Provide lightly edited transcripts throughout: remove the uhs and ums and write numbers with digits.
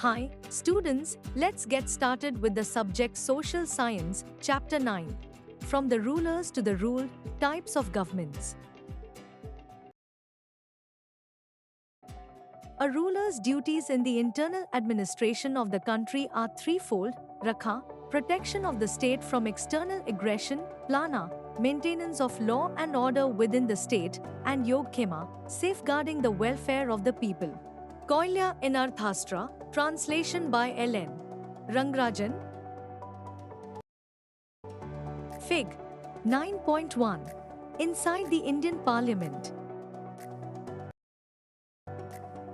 Hi, students, let's get started with the subject Social Science, Chapter 9. From the rulers to the ruled, types of governments. A ruler's duties in the internal administration of the country are threefold: Rakha, protection of the state from external aggression; Plana, maintenance of law and order within the state; and Yogkema, safeguarding the welfare of the people. Koilya in Arthastra, translation by L.N. Rangarajan. Fig. 9.1. Inside the Indian Parliament.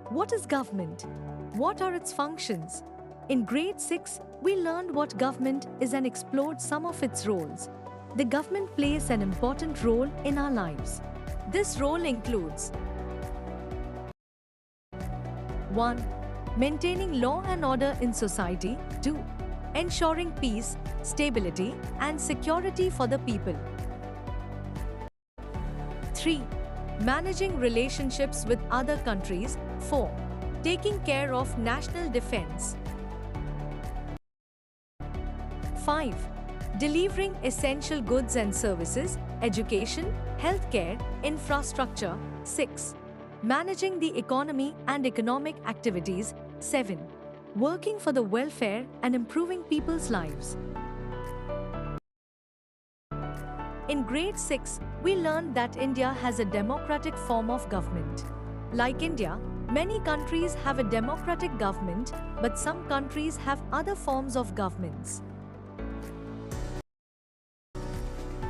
What is government? What are its functions? In grade 6, we learned what government is and explored some of its roles. The government plays an important role in our lives. This role includes 1. Maintaining law and order in society. 2. Ensuring peace, stability, and security for the people. 3. Managing relationships with other countries. 4. Taking care of national defense. 5. Delivering essential goods and services, education, healthcare, infrastructure. 6. Managing the economy and economic activities. 7. Working for the welfare and improving people's lives. In grade 6, we learned that India has a democratic form of government. Like India, many countries have a democratic government, but some countries have other forms of governments.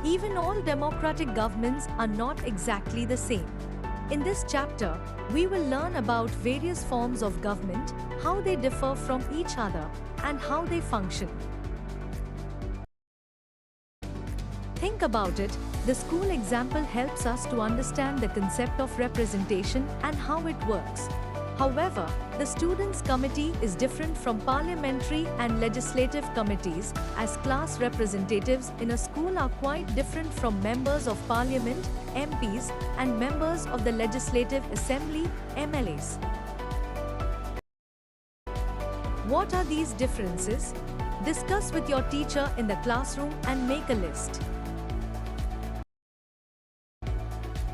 Even all democratic governments are not exactly the same. In this chapter, we will learn about various forms of government, how they differ from each other, and how they function. Think about it, the school example helps us to understand the concept of representation and how it works. However, the Students' Committee is different from parliamentary and legislative committees, as class representatives in a school are quite different from members of parliament, MPs, and members of the Legislative Assembly, MLAs. What are these differences? Discuss with your teacher in the classroom and make a list.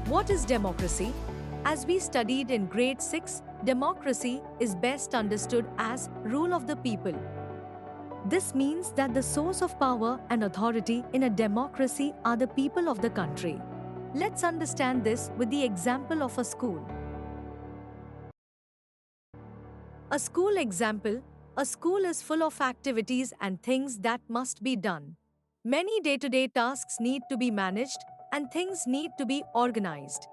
What is democracy? As we studied in grade 6, democracy is best understood as rule of the people. This means that the source of power and authority in a democracy are the people of the country. Let's understand this with the example of a school. A school example: a school is full of activities and things that must be done. Many day-to-day tasks need to be managed, and things need to be organized.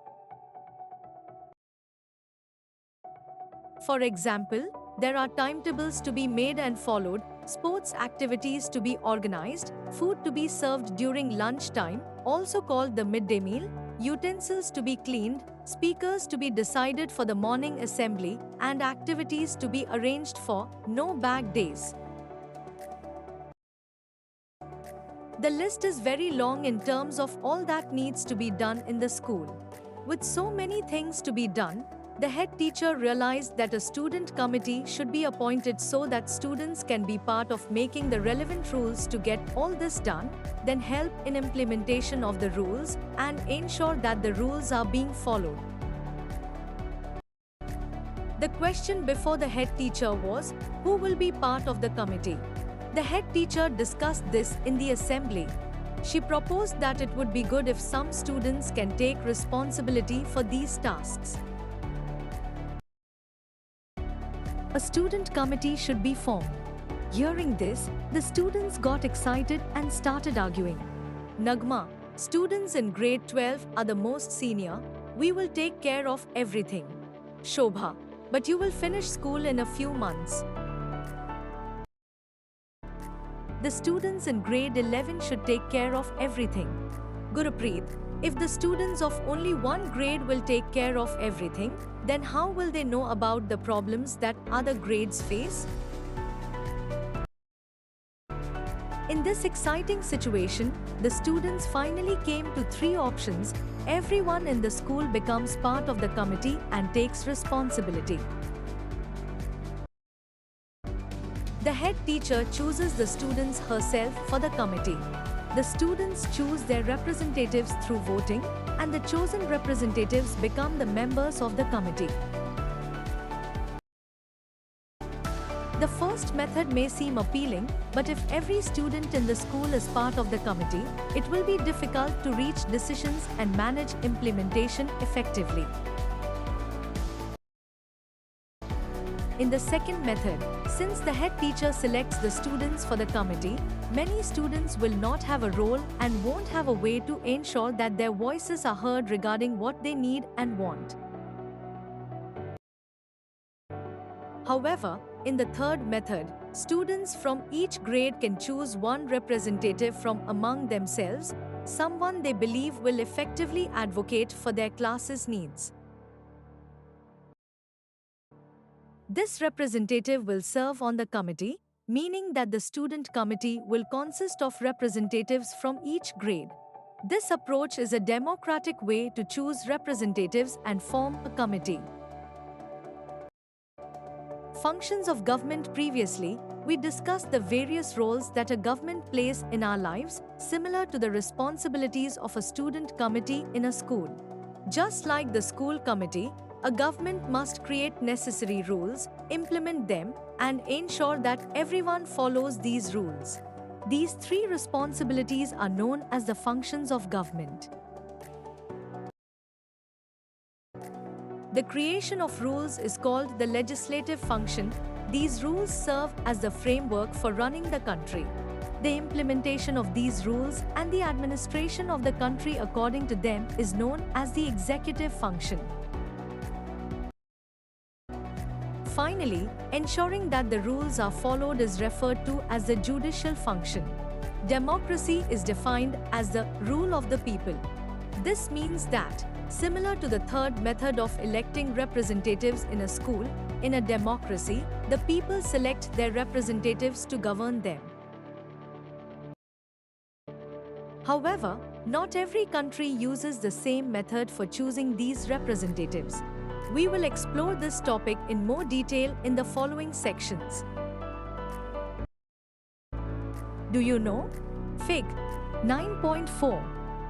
For example, there are timetables to be made and followed, sports activities to be organized, food to be served during lunch time, also called the midday meal, utensils to be cleaned, speakers to be decided for the morning assembly, and activities to be arranged for no bag days. The list is very long in terms of all that needs to be done in the school. With so many things to be done, the head teacher realized that a student committee should be appointed so that students can be part of making the relevant rules to get all this done, then help in implementation of the rules, and ensure that the rules are being followed. The question before the head teacher was, who will be part of the committee? The head teacher discussed this in the assembly. She proposed that it would be good if some students can take responsibility for these tasks. A student committee should be formed. Hearing this, the students got excited and started arguing. Nagma, students in grade 12 are the most senior. We will take care of everything. Shobha, but you will finish school in a few months. The students in grade 11 should take care of everything. Gurupreet, if the students of only one grade will take care of everything, then how will they know about the problems that other grades face? In this exciting situation, the students finally came to 3 options. Everyone in the school becomes part of the committee and takes responsibility. The head teacher chooses the students herself for the committee. The students choose their representatives through voting, and the chosen representatives become the members of the committee. The first method may seem appealing, but if every student in the school is part of the committee, it will be difficult to reach decisions and manage implementation effectively. In the second method, since the head teacher selects the students for the committee, many students will not have a role and won't have a way to ensure that their voices are heard regarding what they need and want. However, in the third method, students from each grade can choose one representative from among themselves, someone they believe will effectively advocate for their class's needs. This representative will serve on the committee, meaning that the student committee will consist of representatives from each grade. This approach is a democratic way to choose representatives and form a committee. Functions of government. Previously, we discussed the various roles that a government plays in our lives, similar to the responsibilities of a student committee in a school. Just like the school committee, a government must create necessary rules, implement them, and ensure that everyone follows these rules. These three responsibilities are known as the functions of government. The creation of rules is called the legislative function. These rules serve as the framework for running the country. The implementation of these rules and the administration of the country according to them is known as the executive function. Finally, ensuring that the rules are followed is referred to as the judicial function. Democracy is defined as the rule of the people. This means that, similar to the third method of electing representatives in a school, in a democracy, the people select their representatives to govern them. However, not every country uses the same method for choosing these representatives. We will explore this topic in more detail in the following sections. Do you know? Fig. 9.4.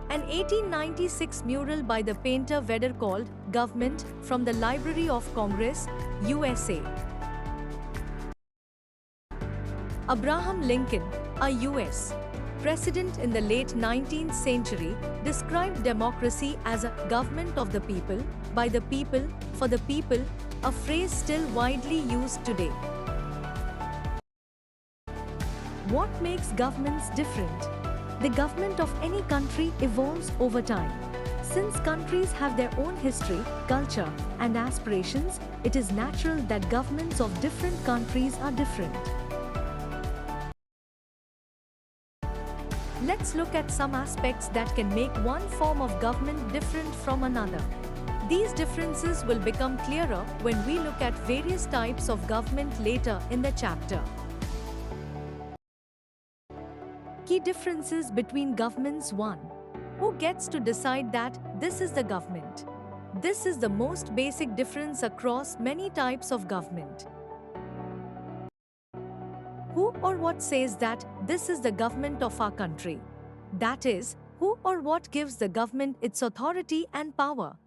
An 1896 mural by the painter Vedder called Government from the Library of Congress, USA. Abraham Lincoln, a U.S. president in the late 19th century, described democracy as a government of the people, by the people, for the people, a phrase still widely used today. What makes governments different? The government of any country evolves over time. Since countries have their own history, culture, and aspirations, it is natural that governments of different countries are different. Let's look at some aspects that can make one form of government different from another. These differences will become clearer when we look at various types of government later in the chapter. Key differences between governments. 1. Who gets to decide that this is the government? This is the most basic difference across many types of government. Who or what says that this is the government of our country? That is, who or what gives the government its authority and power?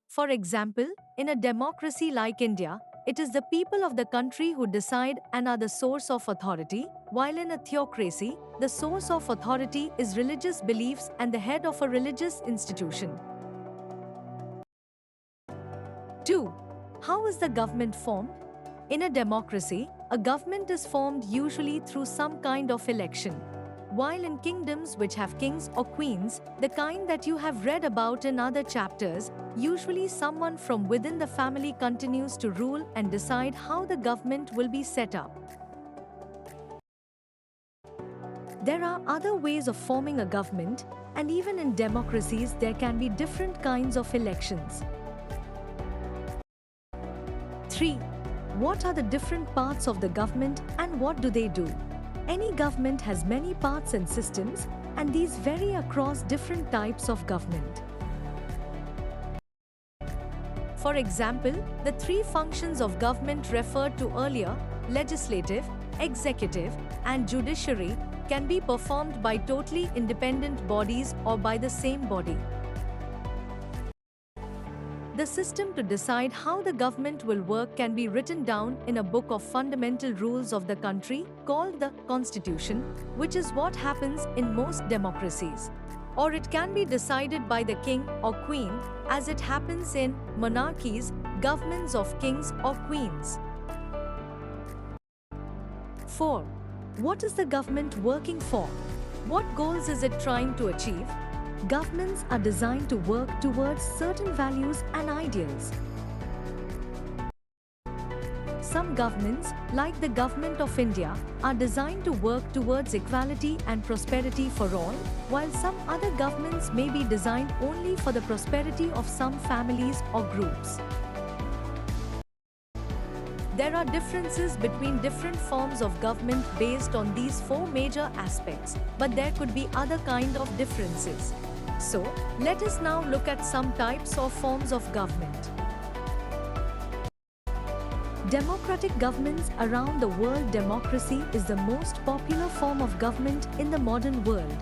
For example, in a democracy like India, it is the people of the country who decide and are the source of authority, while in a theocracy, the source of authority is religious beliefs and the head of a religious institution. 2. How is the government formed? In a democracy, a government is formed usually through some kind of election. While in kingdoms which have kings or queens, the kind that you have read about in other chapters, usually someone from within the family continues to rule and decide how the government will be set up. There are other ways of forming a government, and even in democracies there can be different kinds of elections. 3. What are the different parts of the government and what do they do? Any government has many parts and systems, and these vary across different types of government. For example, the three functions of government referred to earlier, legislative, executive, and judiciary, can be performed by totally independent bodies or by the same body. The system to decide how the government will work can be written down in a book of fundamental rules of the country called the Constitution, which is what happens in most democracies. Or it can be decided by the king or queen, as it happens in monarchies, governments of kings or queens. 4. What is the government working for? What goals is it trying to achieve? Governments are designed to work towards certain values and ideals. Some governments, like the Government of India, are designed to work towards equality and prosperity for all, while some other governments may be designed only for the prosperity of some families or groups. There are differences between different forms of government based on these four major aspects, but there could be other kind of differences. So, let us now look at some types or forms of government. Democratic governments around the world. Democracy is the most popular form of government in the modern world.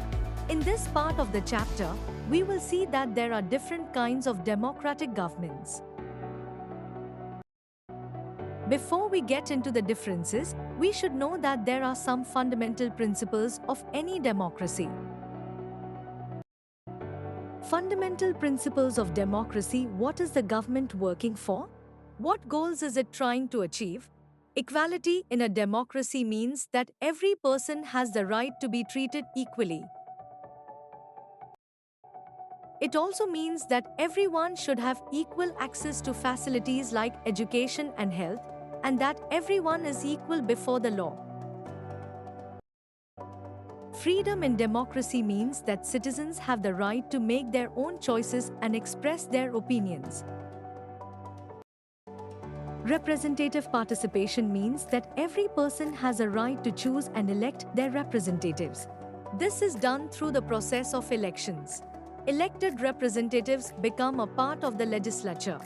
In this part of the chapter, we will see that there are different kinds of democratic governments. Before we get into the differences, we should know that there are some fundamental principles of any democracy. Fundamental principles of democracy. What is the government working for? What goals is it trying to achieve? Equality in a democracy means that every person has the right to be treated equally. It also means that everyone should have equal access to facilities like education and health, and that everyone is equal before the law. Freedom in democracy means that citizens have the right to make their own choices and express their opinions. Representative participation means that every person has a right to choose and elect their representatives. This is done through the process of elections. Elected representatives become a part of the legislature.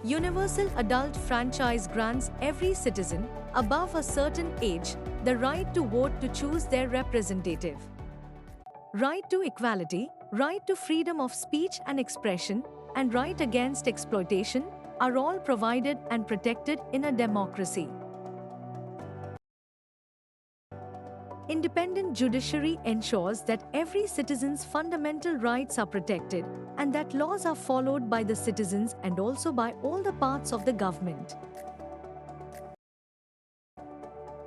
Universal adult franchise grants every citizen, above a certain age, the right to vote to choose their representative. Right to equality, right to freedom of speech and expression, and right against exploitation are all provided and protected in a democracy. Independent judiciary ensures that every citizen's fundamental rights are protected and that laws are followed by the citizens and also by all the parts of the government.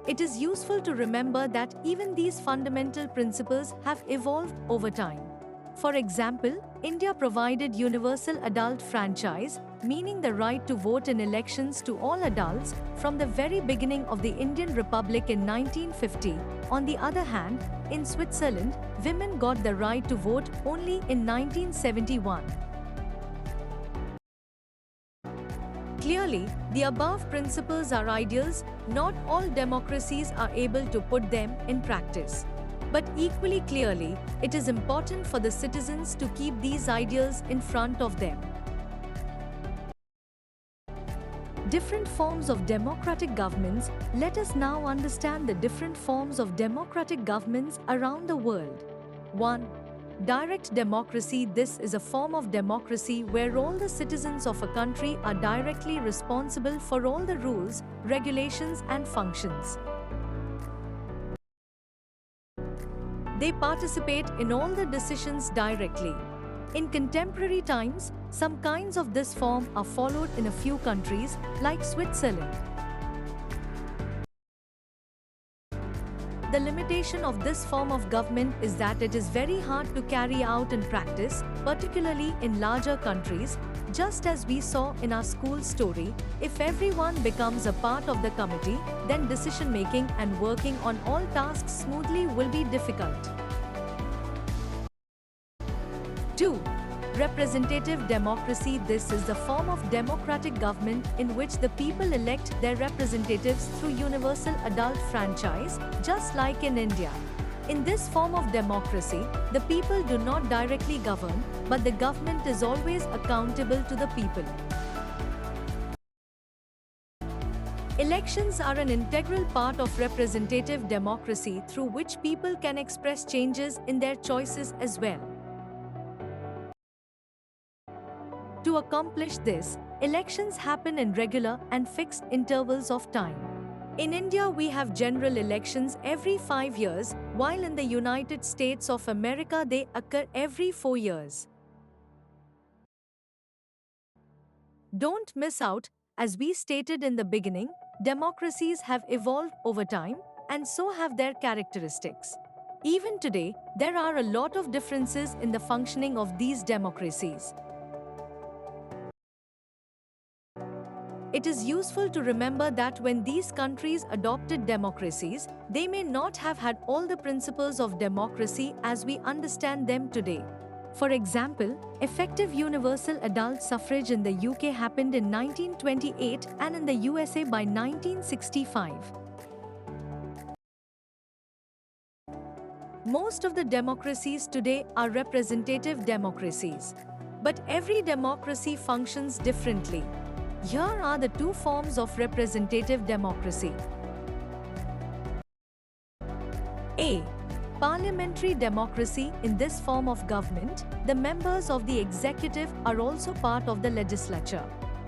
It is useful to remember that even these fundamental principles have evolved over time. For example, India provided universal adult franchise, meaning the right to vote in elections to all adults, from the very beginning of the Indian Republic in 1950. On the other hand, in Switzerland, women got the right to vote only in 1971. Clearly, the above principles are ideals. Not all democracies are able to put them in practice. But equally clearly, it is important for the citizens to keep these ideals in front of them. Different forms of democratic governments. Let us now understand the different forms of democratic governments around the world. 1. Direct democracy. This is a form of democracy where all the citizens of a country are directly responsible for all the rules, regulations, and functions. They participate in all the decisions directly. In contemporary times, some kinds of this form are followed in a few countries, like Switzerland. The limitation of this form of government is that it is very hard to carry out in practice, particularly in larger countries. Just as we saw in our school story, if everyone becomes a part of the committee, then decision-making and working on all tasks smoothly will be difficult. 2. Representative democracy. This is the form of democratic government in which the people elect their representatives through universal adult franchise, just like in India. In this form of democracy, the people do not directly govern, but the government is always accountable to the people. Elections are an integral part of representative democracy through which people can express changes in their choices as well. To accomplish this, elections happen in regular and fixed intervals of time. In India, we have general elections every 5 years, while in the United States of America they occur every 4 years. Don't miss out, as we stated in the beginning, democracies have evolved over time, and so have their characteristics. Even today, there are a lot of differences in the functioning of these democracies. It is useful to remember that when these countries adopted democracies, they may not have had all the principles of democracy as we understand them today. For example, effective universal adult suffrage in the UK happened in 1928 and in the USA by 1965. Most of the democracies today are representative democracies. But every democracy functions differently. Here are the two forms of representative democracy. A. Parliamentary democracy. In this form of government, the members of the executive are also part of the legislature.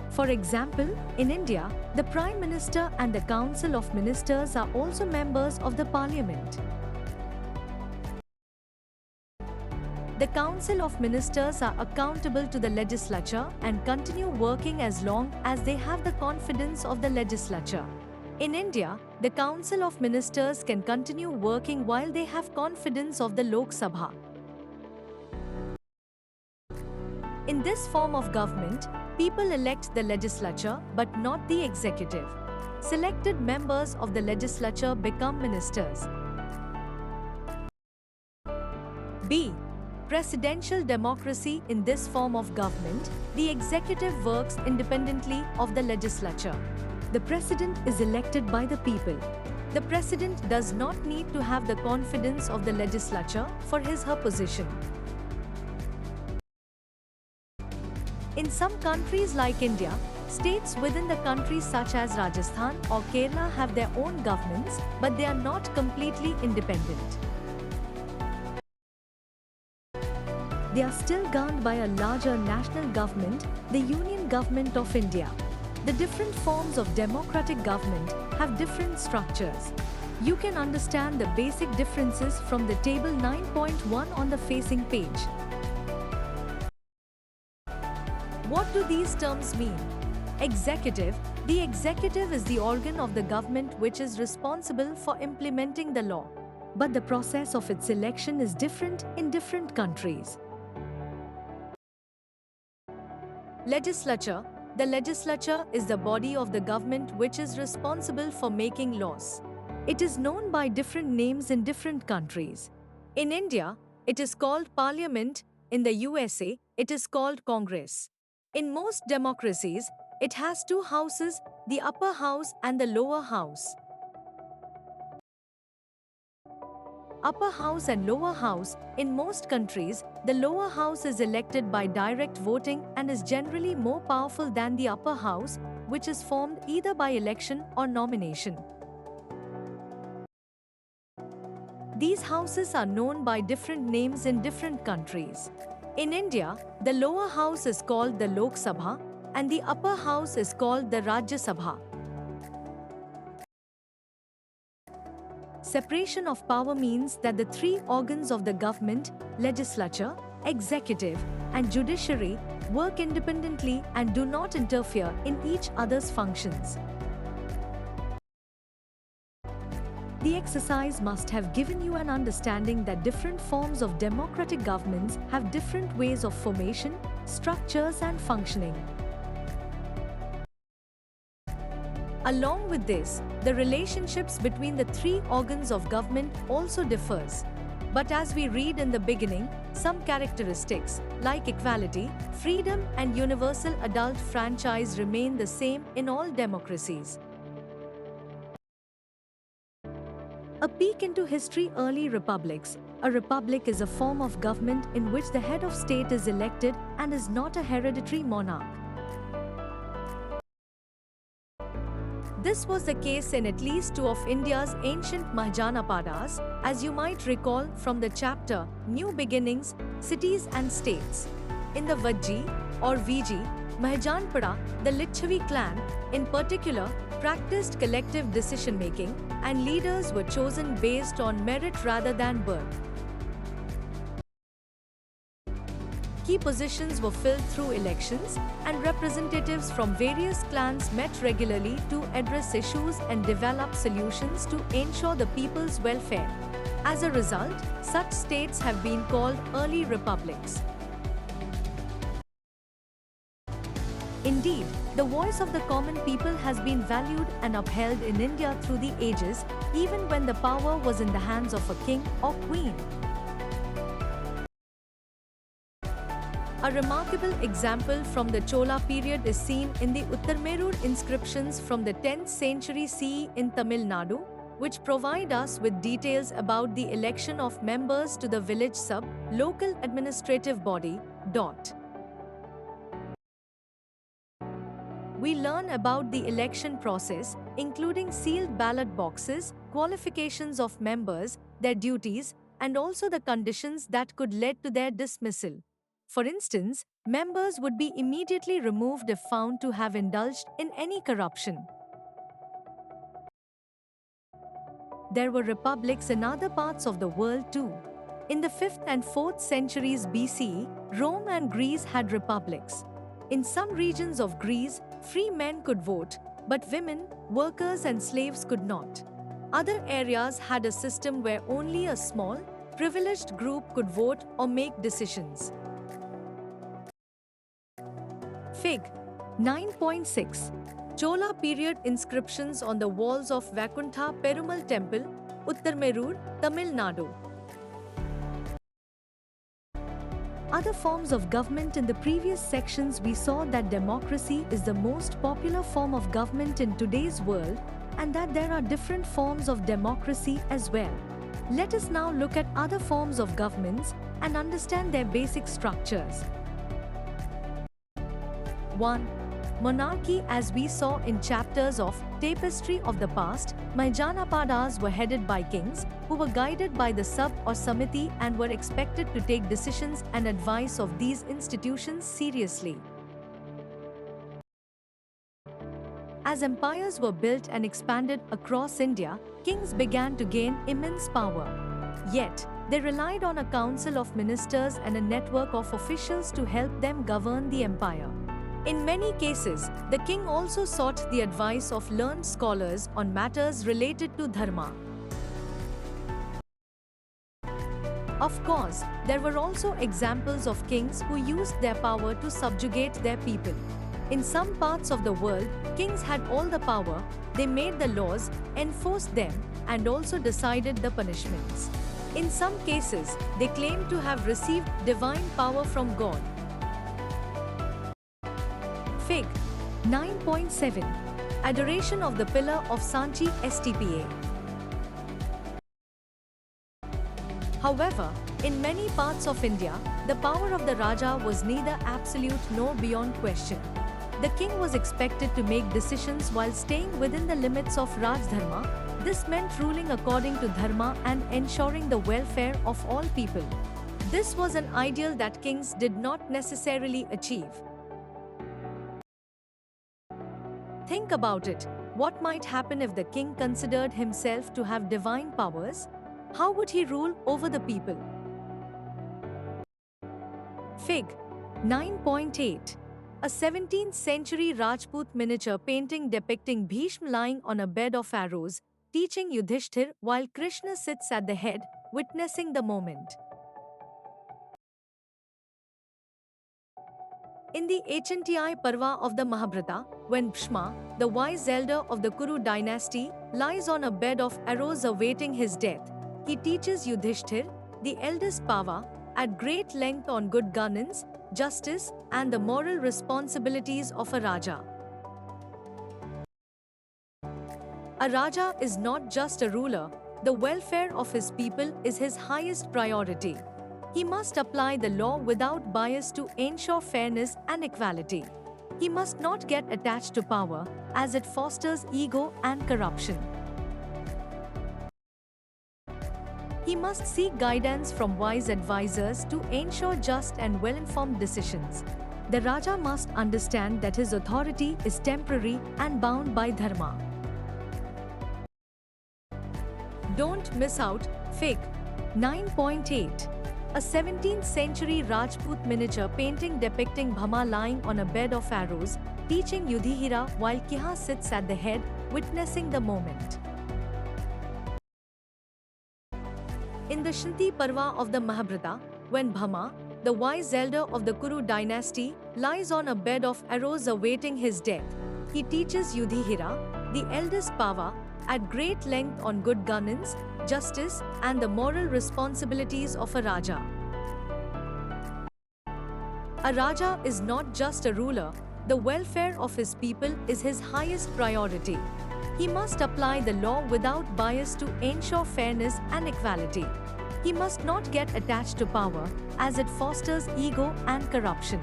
For example, in India, the Prime Minister and the Council of Ministers are also members of the Parliament. The Council of Ministers are accountable to the legislature and continue working as long as they have the confidence of the legislature. In India, the Council of Ministers can continue working while they have confidence of the Lok Sabha. In this form of government, people elect the legislature but not the executive. Selected members of the legislature become ministers. B. Presidential democracy. In this form of government, the executive works independently of the legislature. The president is elected by the people. The president does not need to have the confidence of the legislature for his or her position. In some countries like India, states within the country such as Rajasthan or Kerala have their own governments, but they are not completely independent. They are still governed by a larger national government, the Union Government of India. The different forms of democratic government have different structures. You can understand the basic differences from the table 9.1 on the facing page. What do these terms mean? Executive. The executive is the organ of the government which is responsible for implementing the law. But the process of its election is different in different countries. Legislature. The legislature is the body of the government which is responsible for making laws. It is known by different names in different countries. In India, it is called Parliament. In the USA, it is called Congress. In most democracies, it has two houses, the upper house and the lower house. Upper house and lower house. In most countries, the lower house is elected by direct voting and is generally more powerful than the upper house, which is formed either by election or nomination. These houses are known by different names in different countries. In India, the lower house is called the Lok Sabha and the upper house is called the Rajya Sabha. Separation of power means that the three organs of the government, legislature, executive, and judiciary, work independently and do not interfere in each other's functions. The exercise must have given you an understanding that different forms of democratic governments have different ways of formation, structures, and functioning. Along with this, the relationships between the three organs of government also differs. But as we read in the beginning, some characteristics, like equality, freedom, and universal adult franchise remain the same in all democracies. A peek into history. Early republics. A republic is a form of government in which the head of state is elected and is not a hereditary monarch. This was the case in at least two of India's ancient Mahajanapadas, as you might recall from the chapter New Beginnings, Cities and States. In the Vajji or Viji Mahajanpada, the Licchavi clan, in particular, practiced collective decision-making, and leaders were chosen based on merit rather than birth. Key positions were filled through elections, and representatives from various clans met regularly to address issues and develop solutions to ensure the people's welfare. As a result, such states have been called early republics. Indeed, the voice of the common people has been valued and upheld in India through the ages, even when the power was in the hands of a king or queen. A remarkable example from the Chola period is seen in the Uttarmerur inscriptions from the 10th century CE in Tamil Nadu, which provide us with details about the election of members to the village local administrative body. We learn about the election process, including sealed ballot boxes, qualifications of members, their duties, and also the conditions that could lead to their dismissal. For instance, members would be immediately removed if found to have indulged in any corruption. There were republics in other parts of the world too. In the 5th and 4th centuries BCE, Rome and Greece had republics. In some regions of Greece, free men could vote, but women, workers and slaves could not. Other areas had a system where only a small, privileged group could vote or make decisions. Fig. 9.6. Chola period inscriptions on the walls of Vaikuntha Perumal Temple, Uttarmerur, Tamil Nadu. Other forms of government. In the previous sections we saw that democracy is the most popular form of government in today's world, and that there are different forms of democracy as well. Let us now look at other forms of governments and understand their basic structures. 1. Monarchy. As we saw in chapters of Tapestry of the Past, Mahajanapadas were headed by kings, who were guided by the or Samiti and were expected to take decisions and advice of these institutions seriously. As empires were built and expanded across India, kings began to gain immense power. Yet, they relied on a council of ministers and a network of officials to help them govern the empire. In many cases, the king also sought the advice of learned scholars on matters related to dharma. Of course, there were also examples of kings who used their power to subjugate their people. In some parts of the world, kings had all the power, they made the laws, enforced them, and also decided the punishments. In some cases, they claimed to have received divine power from God. Fig. 9.7. Adoration of the Pillar of Sanchi STPA. However, in many parts of India, the power of the Raja was neither absolute nor beyond question. The king was expected to make decisions while staying within the limits of Rajdharma. This meant ruling according to dharma and ensuring the welfare of all people. This was an ideal that kings did not necessarily achieve. Think about it. What might happen if the king considered himself to have divine powers? How would he rule over the people? Fig. 9.8. A 17th century Rajput miniature painting depicting Bhishma lying on a bed of arrows, teaching Yudhishthir while Krishna sits at the head, witnessing the moment. In the Achanti Parva of the Mahabharata, when Bhishma, the wise elder of the Kuru dynasty, lies on a bed of arrows awaiting his death, he teaches Yudhishthir, the eldest Pava, at great length on good governance, justice, and the moral responsibilities of a Raja. A Raja is not just a ruler, The welfare of his people is his highest priority. He must apply the law without bias to ensure fairness and equality. He must not get attached to power, as it fosters ego and corruption. He must seek guidance from wise advisors to ensure just and well-informed decisions. The Raja must understand that his authority is temporary and bound by dharma. Don't miss out. Fig. 9.8. A 17th century Rajput miniature painting depicting Bhama lying on a bed of arrows, teaching Yudhishthira while Kiha sits at the head, witnessing the moment. In the Shanti Parva of the Mahabharata, when Bhama, the wise elder of the Kuru dynasty, lies on a bed of arrows awaiting his death, he teaches Yudhishthira, the eldest Pava, at great length on good governance, justice, and the moral responsibilities of a Raja. A Raja is not just a ruler, the welfare of his people is his highest priority. He must apply the law without bias to ensure fairness and equality. He must not get attached to power, as it fosters ego and corruption.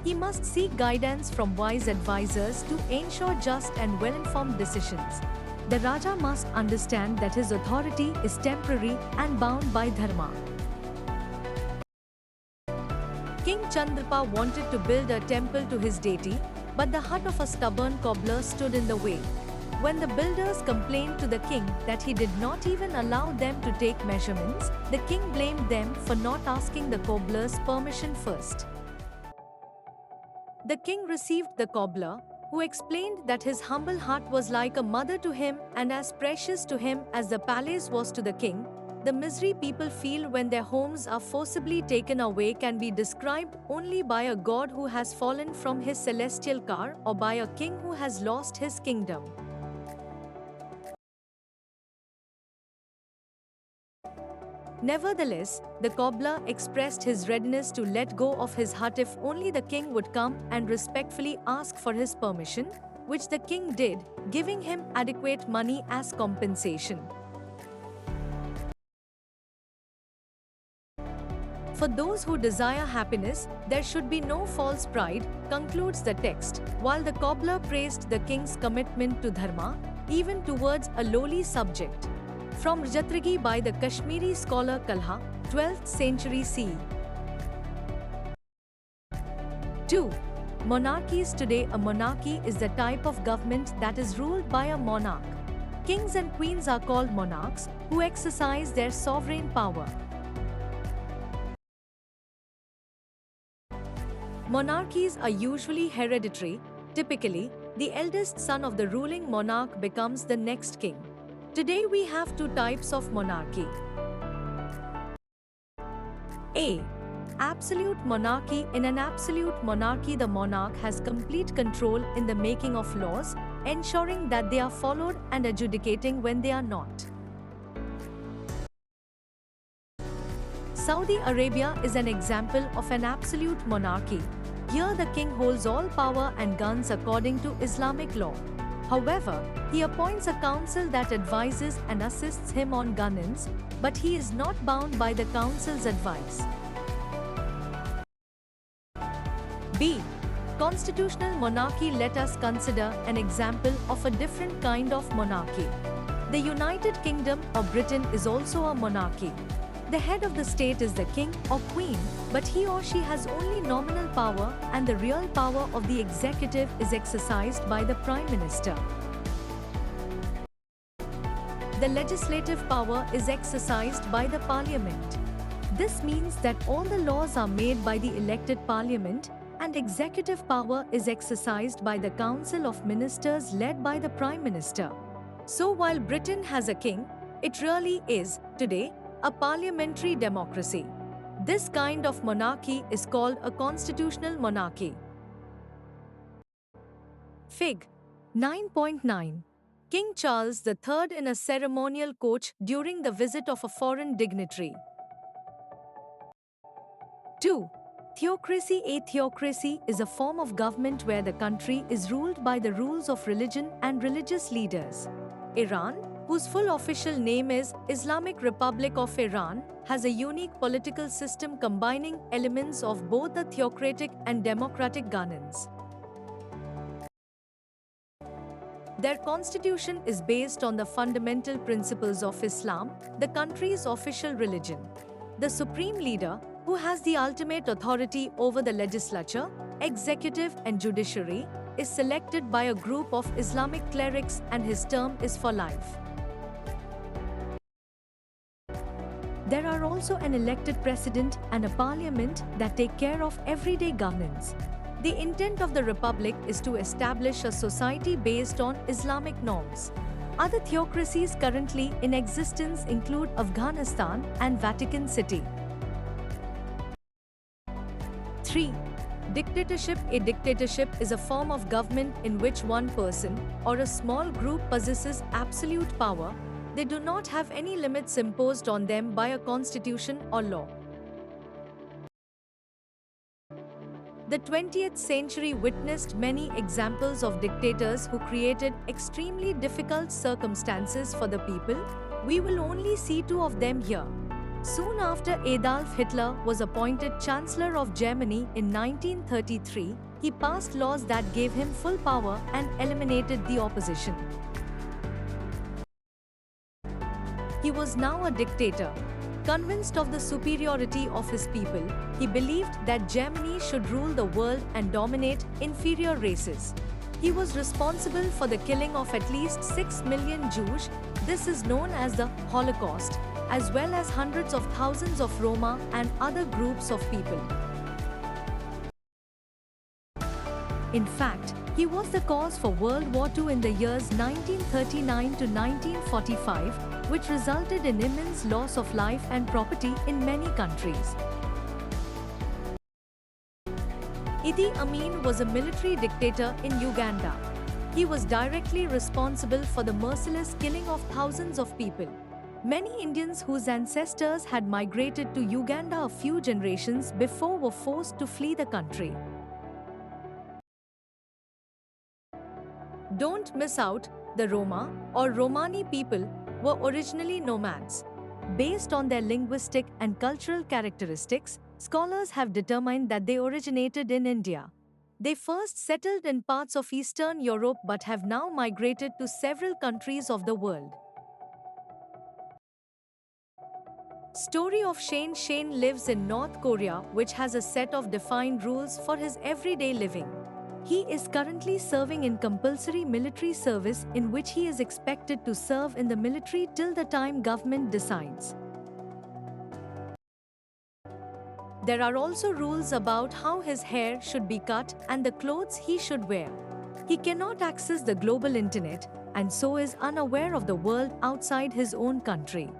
He must seek guidance from wise advisors to ensure just and well-informed decisions. The Raja must understand that his authority is temporary and bound by dharma. King Chandrapa wanted to build a temple to his deity, but the hut of a stubborn cobbler stood in the way. When the builders complained to the king that he did not even allow them to take measurements, the king blamed them for not asking the cobbler's permission first. The king received the cobbler, who explained that his humble hut was like a mother to him and as precious to him as the palace was to the king. The misery people feel when their homes are forcibly taken away can be described only by a god who has fallen from his celestial car or by a king who has lost his kingdom. Nevertheless, the cobbler expressed his readiness to let go of his hut if only the king would come and respectfully ask for his permission, which the king did, giving him adequate money as compensation. For those who desire happiness, there should be no false pride, concludes the text, while the cobbler praised the king's commitment to dharma, even towards a lowly subject. From Rajatrigi by the Kashmiri scholar Kalha, 12th century CE. 2. Monarchies. Today, a monarchy is the type of government that is ruled by a monarch. Kings and queens are called monarchs, who exercise their sovereign power. Monarchies are usually hereditary. Typically, the eldest son of the ruling monarch becomes the next king. Today we have two types of monarchy. A. Absolute monarchy. In an absolute monarchy, the monarch has complete control in the making of laws, ensuring that they are followed and adjudicating when they are not. Saudi Arabia is an example of an absolute monarchy. Here the king holds all power and guns according to Islamic law. However, he appoints a council that advises and assists him on governance, but he is not bound by the council's advice. B. Constitutional monarchy. Let us consider an example of a different kind of monarchy. The United Kingdom or Britain is also a monarchy. The head of the state is the king or queen, but he or she has only nominal power and the real power of the executive is exercised by the Prime Minister. The legislative power is exercised by the Parliament. This means that all the laws are made by the elected Parliament and executive power is exercised by the Council of Ministers led by the Prime Minister. So while Britain has a king, it really is, today, a parliamentary democracy. This kind of monarchy is called a constitutional monarchy. Fig. 9.9. King Charles III in a ceremonial coach during the visit of a foreign dignitary. 2. Theocracy. A theocracy is a form of government where the country is ruled by the rules of religion and religious leaders. Iran, whose full official name is Islamic Republic of Iran, has a unique political system combining elements of both the theocratic and democratic governance. Their constitution is based on the fundamental principles of Islam, the country's official religion. The supreme leader, who has the ultimate authority over the legislature, executive and judiciary, is selected by a group of Islamic clerics and his term is for life. There are also an elected president and a parliament that take care of everyday governance. The intent of the republic is to establish a society based on Islamic norms. Other theocracies currently in existence include Afghanistan and Vatican City. 3. Dictatorship. A dictatorship is a form of government in which one person or a small group possesses absolute power. They do not have any limits imposed on them by a constitution or law. The 20th century witnessed many examples of dictators who created extremely difficult circumstances for the people. We will only see two of them here. Soon after Adolf Hitler was appointed Chancellor of Germany in 1933, he passed laws that gave him full power and eliminated the opposition. He was now a dictator. Convinced of the superiority of his people, he believed that Germany should rule the world and dominate inferior races. He was responsible for the killing of at least 6 million Jews. This is known as the Holocaust, as well as hundreds of thousands of Roma and other groups of people. In fact, he was the cause for World War II in the years 1939 to 1945, which resulted in immense loss of life and property in many countries. Idi Amin was a military dictator in Uganda. He was directly responsible for the merciless killing of thousands of people. Many Indians whose ancestors had migrated to Uganda a few generations before were forced to flee the country. Don't miss out, the Roma or Romani people were originally nomads. Based on their linguistic and cultural characteristics, scholars have determined that they originated in India. They first settled in parts of Eastern Europe but have now migrated to several countries of the world. Story of Shane. Shane lives in North Korea, which has a set of defined rules for his everyday living. He is currently serving in compulsory military service in which he is expected to serve in the military till the time government decides. There are also rules about how his hair should be cut and the clothes he should wear. He cannot access the global internet and so is unaware of the world outside his own country.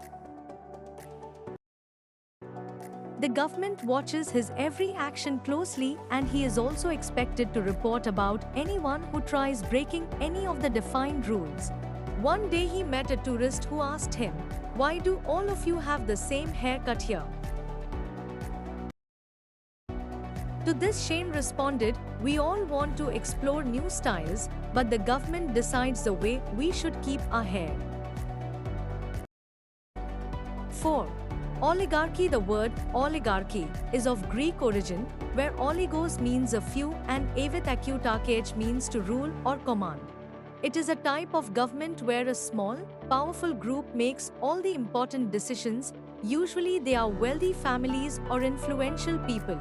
The government watches his every action closely and he is also expected to report about anyone who tries breaking any of the defined rules. One day he met a tourist who asked him, "Why do all of you have the same haircut here?" To this Shane responded, "We all want to explore new styles, but the government decides the way we should keep our hair." 4. Oligarchy. The word oligarchy is of Greek origin, where oligos means a few and with acute arch means to rule or command. It is a type of government where a small, powerful group makes all the important decisions. Usually they are wealthy families or influential people.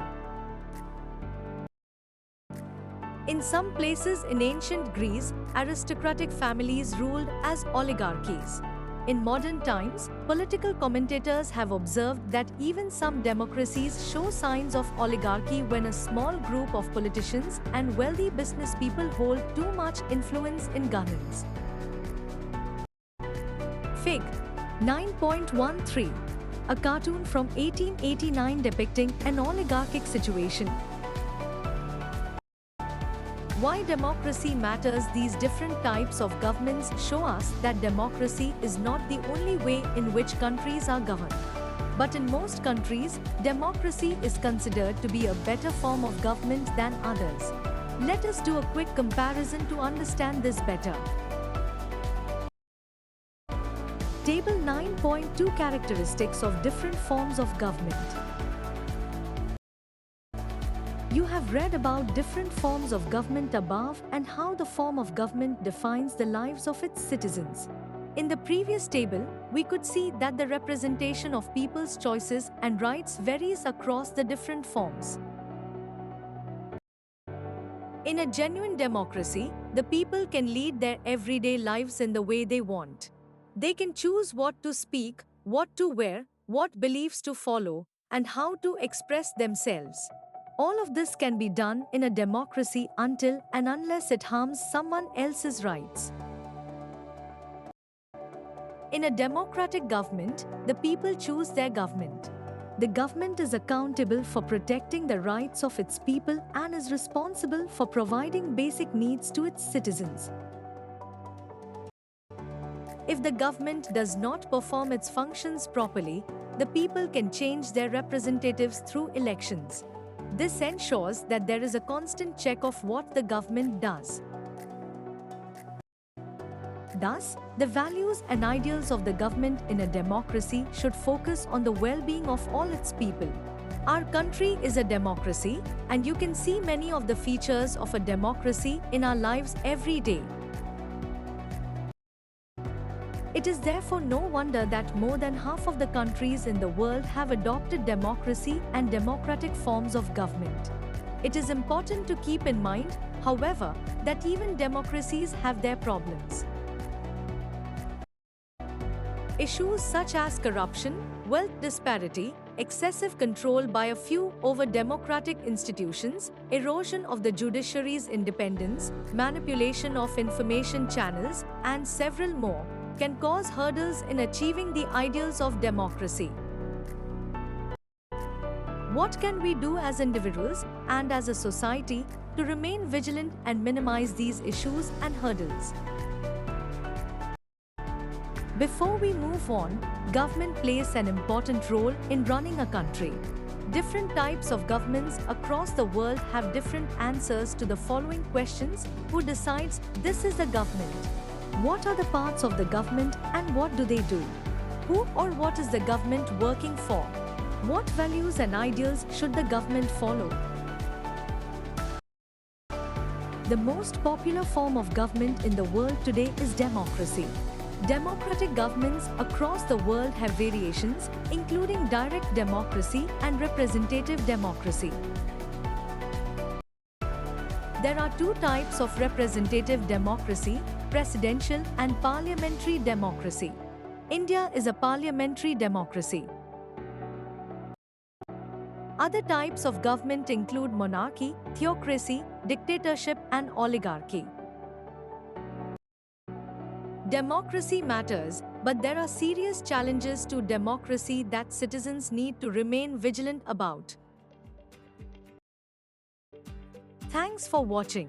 In some places in ancient Greece, aristocratic families ruled as oligarchies. In modern times, political commentators have observed that even some democracies show signs of oligarchy when a small group of politicians and wealthy business people hold too much influence in governance. Fig. 9.13. A cartoon from 1889 depicting an oligarchic situation. Why democracy matters. These different types of governments show us that democracy is not the only way in which countries are governed. But in most countries, democracy is considered to be a better form of government than others. Let us do a quick comparison to understand this better. Table 9.2 Characteristics of different forms of government. You have read about different forms of government above and how the form of government defines the lives of its citizens. In the previous table, we could see that the representation of people's choices and rights varies across the different forms. In a genuine democracy, the people can lead their everyday lives in the way they want. They can choose what to speak, what to wear, what beliefs to follow, and how to express themselves. All of this can be done in a democracy until and unless it harms someone else's rights. In a democratic government, the people choose their government. The government is accountable for protecting the rights of its people and is responsible for providing basic needs to its citizens. If the government does not perform its functions properly, the people can change their representatives through elections. This ensures that there is a constant check of what the government does. Thus, the values and ideals of the government in a democracy should focus on the well-being of all its people. Our country is a democracy, and you can see many of the features of a democracy in our lives every day. It is therefore no wonder that more than half of the countries in the world have adopted democracy and democratic forms of government. It is important to keep in mind, however, that even democracies have their problems. Issues such as corruption, wealth disparity, excessive control by a few over democratic institutions, erosion of the judiciary's independence, manipulation of information channels, and several more, can cause hurdles in achieving the ideals of democracy. What can we do as individuals and as a society to remain vigilant and minimize these issues and hurdles? Before we move on, government plays an important role in running a country. Different types of governments across the world have different answers to the following questions: who decides this is the government? What are the parts of the government and what do they do? Who or what is the government working for? What values and ideals should the government follow? The most popular form of government in the world today is democracy. Democratic governments across the world have variations, including direct democracy and representative democracy. There are two types of representative democracy: presidential and parliamentary democracy. India is a parliamentary democracy. Other types of government include monarchy, theocracy, dictatorship, and oligarchy. Democracy matters, but there are serious challenges to democracy that citizens need to remain vigilant about. Thanks for watching.